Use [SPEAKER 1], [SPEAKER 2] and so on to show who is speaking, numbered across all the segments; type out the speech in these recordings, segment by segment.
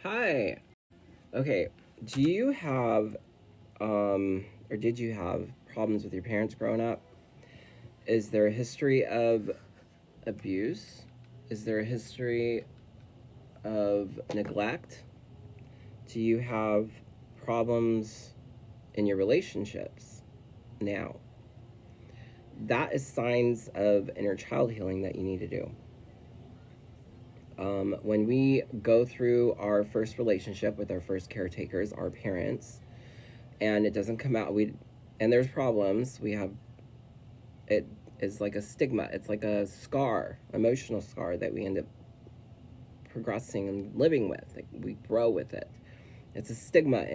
[SPEAKER 1] Hi. Okay. Do you have, or did you have problems with your parents growing up? Is there a history of abuse? Is there a history of neglect? Do you have problems in your relationships now? That is signs of inner child healing that you need to do. When we go through our first relationship with our first caretakers, our parents, and it doesn't come out, and there's problems, it is like a stigma. It's like a scar, emotional scar that we end up progressing and living with. Like we grow with it. It's a stigma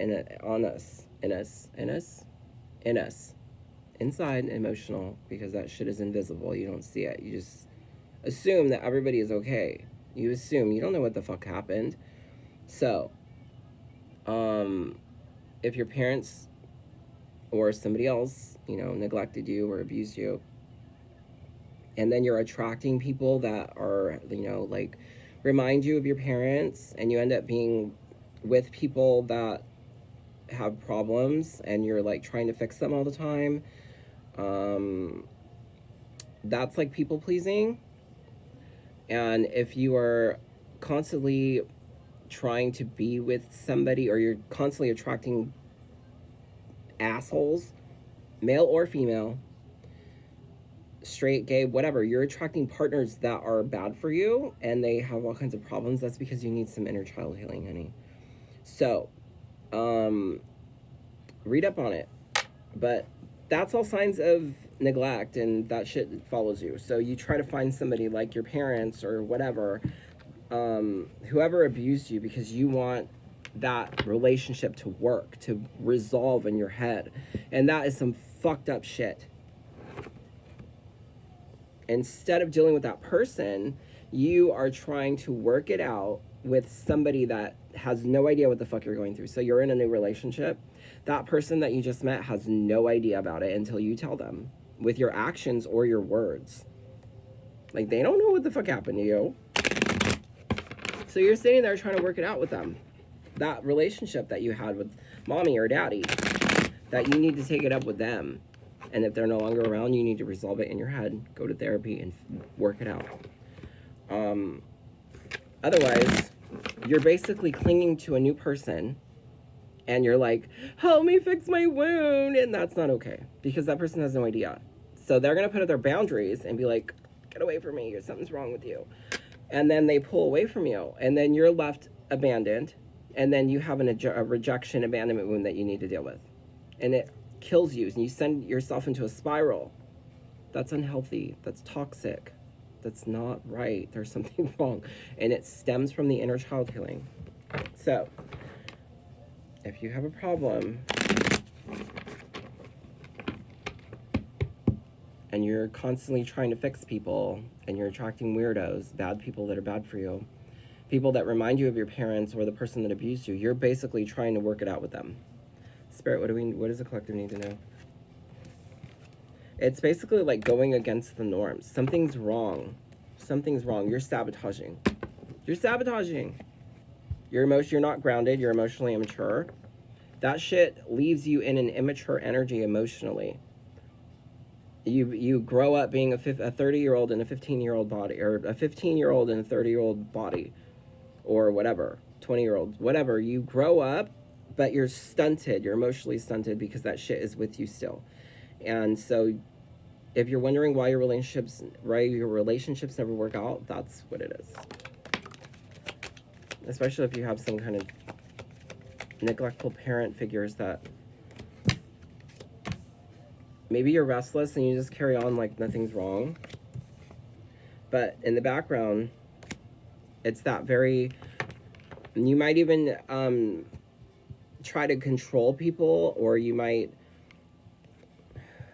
[SPEAKER 1] on us, in us, inside emotional, because that shit is invisible. You don't see it. You just assume that everybody is okay. You assume you don't know what the fuck happened. So, if your parents or somebody else, neglected you or abused you, and then you're attracting people that are, like remind you of your parents, and you end up being with people that have problems and you're like trying to fix them all the time, that's like people pleasing. And if you are constantly trying to be with somebody, or you're constantly attracting assholes, male or female, straight, gay, whatever, you're attracting partners that are bad for you and they have all kinds of problems, that's because you need some inner child healing, honey. So, read up on it. But that's all signs of neglect, and that shit follows you. So you try to find somebody like your parents or whatever, whoever abused you, because you want that relationship to work, to resolve in your head. And that is some fucked up shit. Instead of dealing with that person, you are trying to work it out with somebody that has no idea what the fuck you're going through. So you're in a new relationship. That person that you just met has no idea about it until you tell them with your actions or your words. Like, they don't know what the fuck happened to you. So you're sitting there trying to work it out with them. That relationship that you had with mommy or daddy, that you need to take it up with them. And if they're no longer around, you need to resolve it in your head. Go to therapy and work it out. Otherwise, you're basically clinging to a new person and you're like, help me fix my wound. And that's not okay, because that person has no idea. So they're going to put up their boundaries and be like, get away from me, or something's wrong with you. And then they pull away from you. And then you're left abandoned. And then you have a rejection, abandonment wound that you need to deal with. And it kills you. And you send yourself into a spiral. That's unhealthy. That's toxic. That's not right. There's something wrong. And it stems from the inner child healing. So, if you have a problem and you're constantly trying to fix people and you're attracting weirdos, bad people that are bad for you, people that remind you of your parents or the person that abused you, you're basically trying to work it out with them. Spirit, what does the collective need to know? It's basically like going against the norms. Something's wrong. You're sabotaging. You're not grounded. You're emotionally immature. That shit leaves you in an immature energy emotionally. You grow up being a 30-year-old in a 15-year-old body, or a 15-year-old in a 30-year-old body, or whatever, 20-year-old, whatever. You grow up, but you're stunted. You're emotionally stunted because that shit is with you still. And so if you're wondering why your relationships never work out, that's what it is. Especially if you have some kind of neglectful parent figures that maybe you're restless and you just carry on like nothing's wrong. But in the background, it's that very, you might even try to control people, or you might,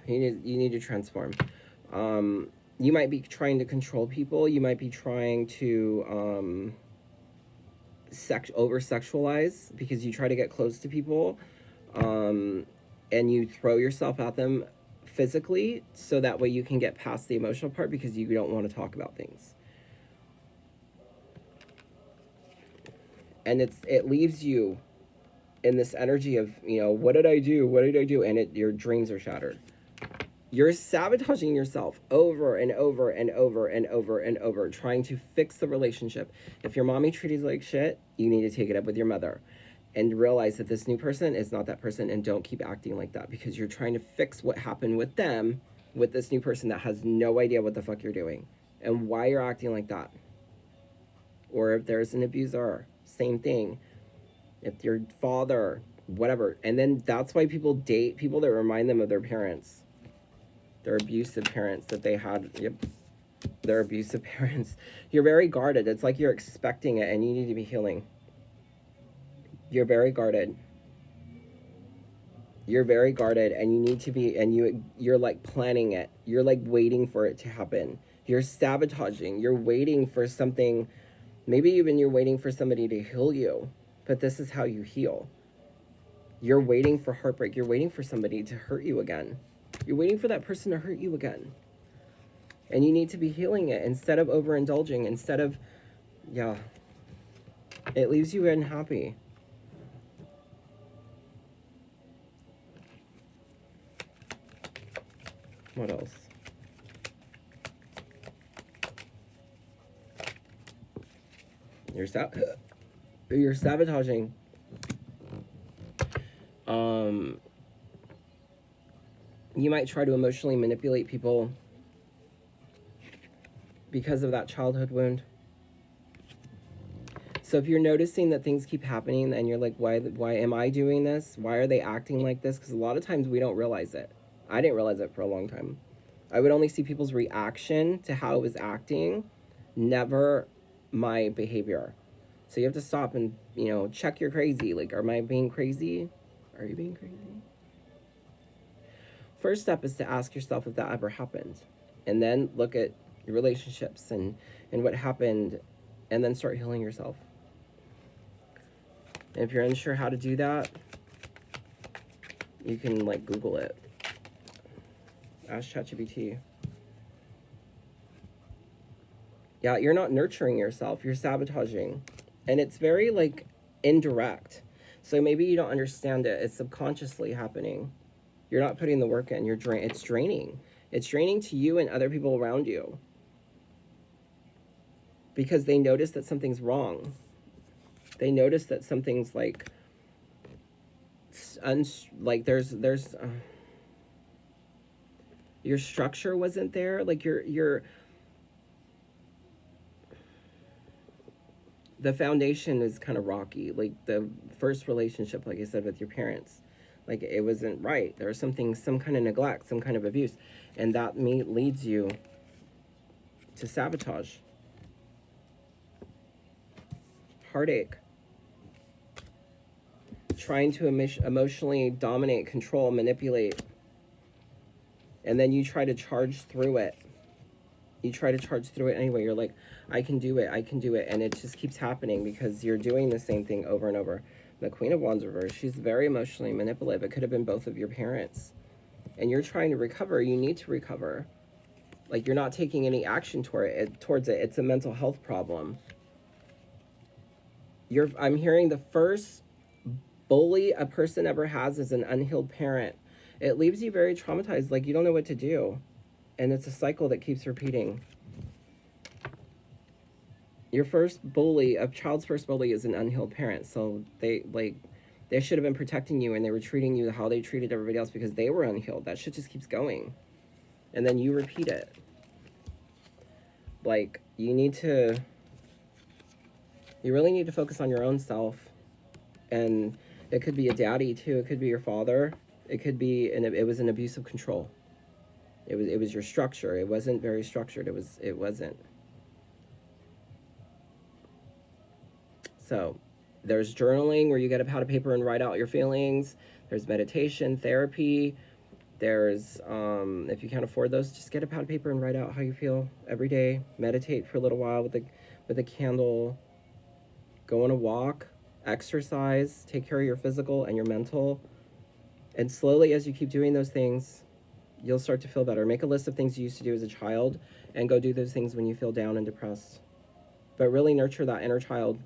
[SPEAKER 1] you need to transform. You might be trying to control people. You might be trying to over-sexualize, because you try to get close to people, and you throw yourself at them physically, so that way you can get past the emotional part, because you don't want to talk about things. And it leaves you in this energy of, what did I do? What did I do? And your dreams are shattered. You're sabotaging yourself over and over and over and over and over, trying to fix the relationship. If your mommy treated you like shit, you need to take it up with your mother and realize that this new person is not that person, and don't keep acting like that, because you're trying to fix what happened with them with this new person that has no idea what the fuck you're doing and why you're acting like that. Or if there's an abuser, same thing. If your father, whatever. And then that's why people date people that remind them of their parents. Their abusive parents that they had. Yep. Their abusive parents. You're very guarded. It's like you're expecting it, and you need to be healing. You're very guarded. You're very guarded, and you need to be, and you're like planning it. You're like waiting for it to happen. You're sabotaging. You're waiting for something. Maybe even you're waiting for somebody to heal you. But this is how you heal. You're waiting for heartbreak. You're waiting for somebody to hurt you again. You're waiting for that person to hurt you again. And you need to be healing it instead of overindulging, instead of, it leaves you unhappy. What else? You're sabotaging. You might try to emotionally manipulate people because of that childhood wound. So if you're noticing that things keep happening and you're like, why am I doing this? Why are they acting like this? Because a lot of times we don't realize it. I didn't realize it for a long time. I would only see people's reaction to how I was acting, never my behavior. So you have to stop and, check your crazy. Like, am I being crazy? Are you being crazy? First step is to ask yourself if that ever happened. And then look at your relationships and what happened, and then start healing yourself. And if you're unsure how to do that, you can, Google it. Ask ChatGPT. Yeah, you're not nurturing yourself. You're sabotaging. And it's very, indirect. So maybe you don't understand it. It's subconsciously happening. You're not putting the work in. It's draining. It's draining to you and other people around you. Because they notice that something's wrong. They notice that something's there's your structure wasn't there. The foundation is kind of rocky. Like the first relationship, like I said, with your parents, it wasn't right. There was some kind of neglect, some kind of abuse, and that leads you to sabotage, heartache, trying to emotionally dominate, control, manipulate, and then you try to charge through it. You try to charge through it anyway. You're like, I can do it, and it just keeps happening because you're doing the same thing over and over. The Queen of Wands reverse, she's very emotionally manipulative. It could have been both of your parents. And you're trying to recover. You need to recover. You're not taking any action towards it. It's a mental health problem. I'm hearing the first bully a person ever has is an unhealed parent. It leaves you very traumatized. You don't know what to do. And it's a cycle that keeps repeating. Your first bully, a child's first bully, is an unhealed parent. So they should have been protecting you, and they were treating you how they treated everybody else because they were unhealed. That shit just keeps going. And then you repeat it. You really need to focus on your own self. And it could be a daddy too. It could be your father. It could be, it was an abuse of control. It was your structure. It wasn't very structured. It wasn't. So there's journaling where you get a pad of paper and write out your feelings. There's meditation, therapy. There's, if you can't afford those, just get a pad of paper and write out how you feel every day. Meditate for a little while with a candle. Go on a walk. Exercise. Take care of your physical and your mental. And slowly, as you keep doing those things, you'll start to feel better. Make a list of things you used to do as a child and go do those things when you feel down and depressed. But really nurture that inner child.